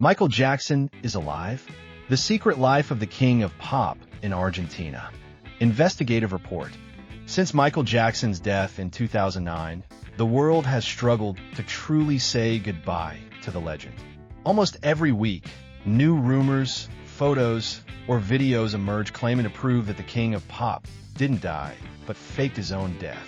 Michael Jackson is alive? The Secret Life of the King of Pop in Argentina. Investigative report. Since Michael Jackson's death in 2009, the world has struggled to truly say goodbye to the legend. Almost every week, new rumors, photos, or videos emerge claiming to prove that the King of Pop didn't die, but faked his own death.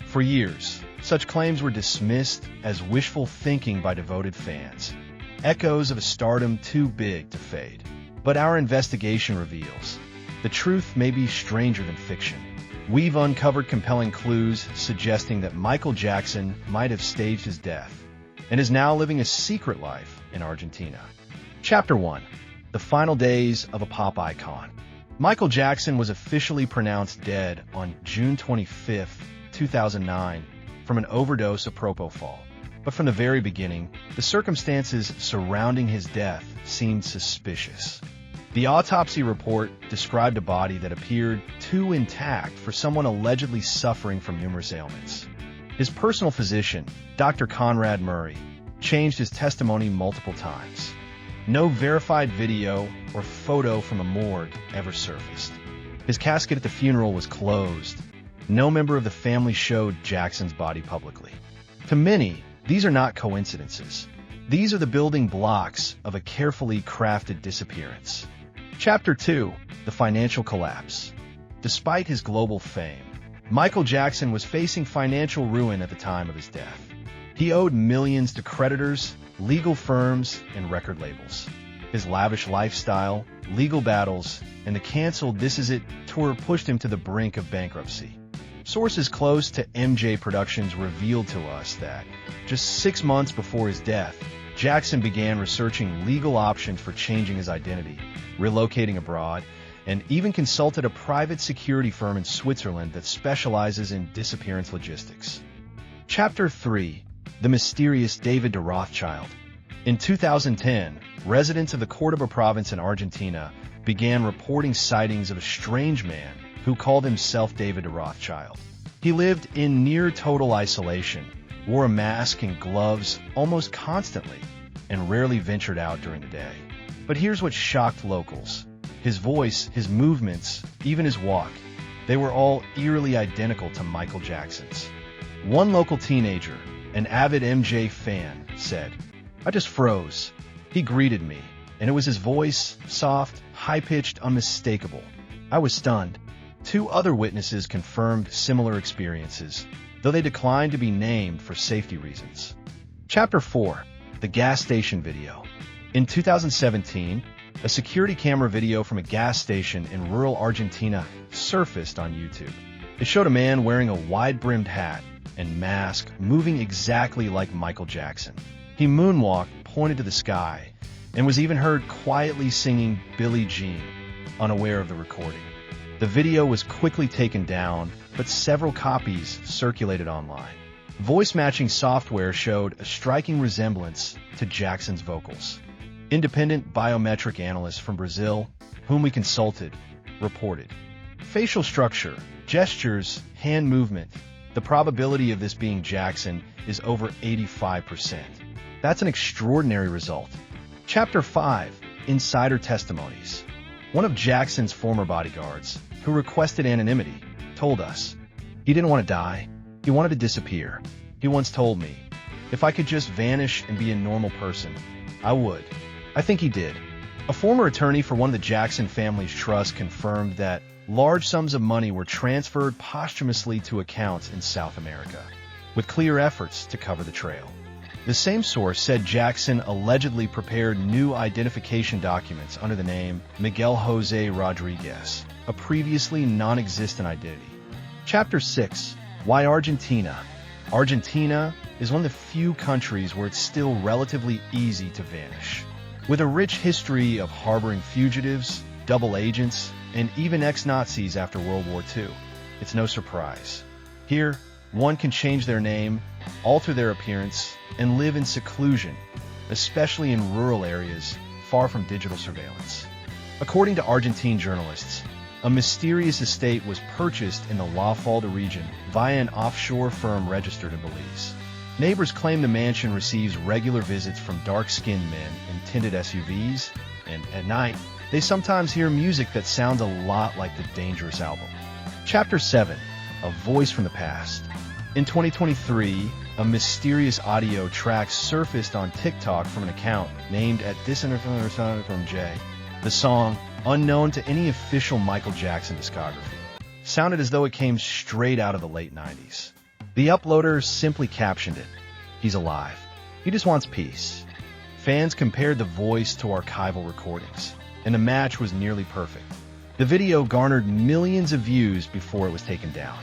For years, such claims were dismissed as wishful thinking by devoted fans, echoes of a stardom too big to fade. But our investigation reveals the truth may be stranger than fiction. We've uncovered compelling clues suggesting that Michael Jackson might have staged his death and is now living a secret life in Argentina. Chapter 1. The Final Days of a Pop Icon. Michael Jackson was officially pronounced dead on June 25, 2009, from an overdose of propofol. But from the very beginning, the circumstances surrounding his death seemed suspicious. The autopsy report described a body that appeared too intact for someone allegedly suffering from numerous ailments. His personal physician, Dr. Conrad Murray, changed his testimony multiple times. No verified video or photo from a morgue ever surfaced. His casket at the funeral was closed. No member of the family showed Jackson's body publicly. To many, these are not coincidences. These are the building blocks of a carefully crafted disappearance. Chapter 2. The Financial Collapse. Despite his global fame, Michael Jackson was facing financial ruin at the time of his death. He owed millions to creditors, legal firms, and record labels. His lavish lifestyle, legal battles, and the canceled This Is It tour pushed him to the brink of bankruptcy. Sources close to MJ Productions revealed to us that, just 6 months before his death, Jackson began researching legal options for changing his identity, relocating abroad, and even consulted a private security firm in Switzerland that specializes in disappearance logistics. Chapter 3. The Mysterious David de Rothschild. In 2010, residents of the Córdoba province in Argentina began reporting sightings of a strange man who called himself David de Rothschild. He lived in near total isolation, wore a mask and gloves almost constantly, and rarely ventured out during the day. But here's what shocked locals. His voice, his movements, even his walk, they were all eerily identical to Michael Jackson's. One local teenager, an avid MJ fan, said, "I just froze. He greeted me, and it was his voice, soft, high-pitched, unmistakable. I was stunned." 2 other witnesses confirmed similar experiences, though they declined to be named for safety reasons. Chapter 4. The Gas Station Video. In 2017, a security camera video from a gas station in rural Argentina surfaced on YouTube. It showed a man wearing a wide-brimmed hat and mask moving exactly like Michael Jackson. He moonwalked, pointed to the sky, and was even heard quietly singing Billie Jean, unaware of the recording. The video was quickly taken down, but several copies circulated online. Voice-matching software showed a striking resemblance to Jackson's vocals. Independent biometric analysts from Brazil, whom we consulted, reported facial structure, gestures, hand movement. The probability of this being Jackson is over 85%. That's an extraordinary result. Chapter 5. Insider Testimonies. One of Jackson's former bodyguards, who requested anonymity, told us, "He didn't want to die. He wanted to disappear. He once told me, if I could just vanish and be a normal person, I would." I think he did. A former attorney for one of the Jackson family's trusts confirmed that large sums of money were transferred posthumously to accounts in South America, with clear efforts to cover the trail. The same source said Jackson allegedly prepared new identification documents under the name Miguel Jose Rodriguez, a previously non-existent identity. Chapter 6. Why Argentina? Argentina is one of the few countries where it's still relatively easy to vanish. With a rich history of harboring fugitives, double agents, and even ex-Nazis after World War II, it's no surprise. Here, one can change their name, alter their appearance, and live in seclusion, especially in rural areas far from digital surveillance. According to Argentine journalists, a mysterious estate was purchased in the La Falda region via an offshore firm registered in Belize. Neighbors claim the mansion receives regular visits from dark-skinned men in tinted SUVs, and at night, they sometimes hear music that sounds a lot like the Dangerous album. Chapter 7. A Voice from the Past. In 2023, a mysterious audio track surfaced on TikTok from an account named at Disinterference from J. The song, unknown to any official Michael Jackson discography, sounded as though it came straight out of the late 90s. The uploader simply captioned it, "He's alive. He just wants peace." Fans compared the voice to archival recordings, and the match was nearly perfect. The video garnered millions of views before it was taken down.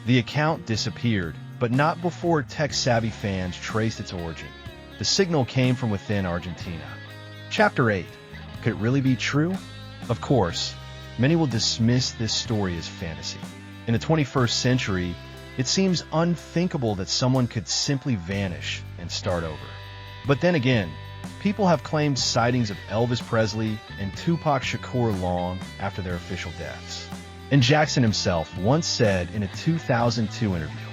The account disappeared, but not before tech-savvy fans traced its origin. The signal came from within Argentina. Chapter 8. Could it really be true? Of course, many will dismiss this story as fantasy. In the 21st century, it seems unthinkable that someone could simply vanish and start over. But then again, people have claimed sightings of Elvis Presley and Tupac Shakur long after their official deaths. And Jackson himself once said in a 2002 interview,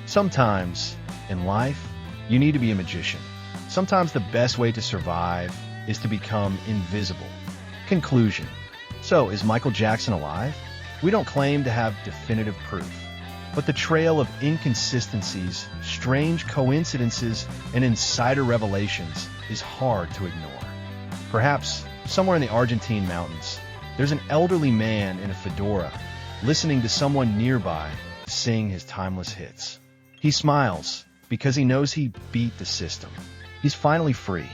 "Sometimes, in life, you need to be a magician. Sometimes the best way to survive is to become invisible." Conclusion. So, is Michael Jackson alive? We don't claim to have definitive proof, but the trail of inconsistencies, strange coincidences, and insider revelations is hard to ignore. Perhaps, somewhere in the Argentine mountains, there's an elderly man in a fedora listening to someone nearby sing his timeless hits. He smiles because he knows he beat the system. He's finally free.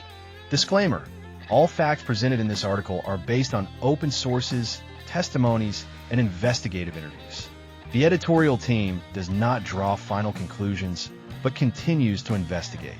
Disclaimer: all facts presented in this article are based on open sources, testimonies, and investigative interviews. The editorial team does not draw final conclusions, but continues to investigate.